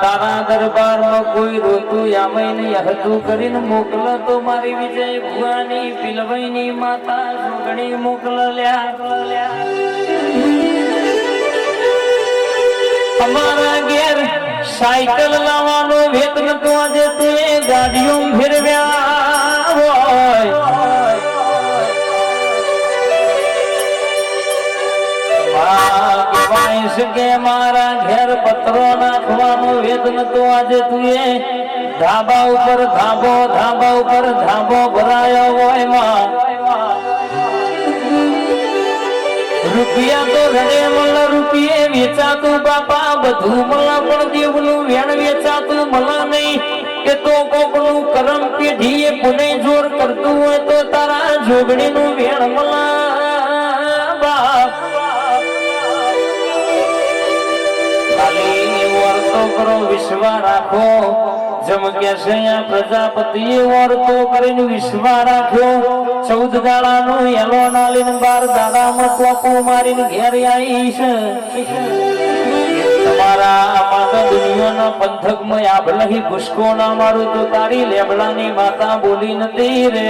તારા દરબારમાં કોઈ રોતું આમય નહીં હતું કરીને મોકલ તો મારી વિજય ભુવાની પિલવાઈની માતા સુગણી મોકલ્યા અમારા ઘેર સાયકલ લાવવાનો વેત નતો આજે તે ગાડીઓ ફેરવ્યા હોય કે મારા ઘેર પત્રો નાખવાનો વેદ નતો આજે તું ધાબા ઉપર ધાબો ભરાયો હોય માં રૂપિયા તો રડે મલ રૂપિયે વેચાતું બાપા બધું મળા પણ દેવનું વેણ વેચાતું મળા નહીં કે તો કોકનું કરમ પેઢીએ પુને જોર કરતું હોય તો તારા જોગણીનું વેણ મળા બાપ કરો વિશ્વા રાખો જમ કે છે પ્રજાપતિએ વર્તો કરીને વિશ્વા રાખ્યો 14 દાડાનું એલો નાલીન 12 દાડામાં ટોપું મારીને ઘેર આવી છે તમારા માતા દુનિયાના પંથકમાં આભલહી ભૂસકો ના મારું તો તારી લેબડાની માતા બોલી નથી રે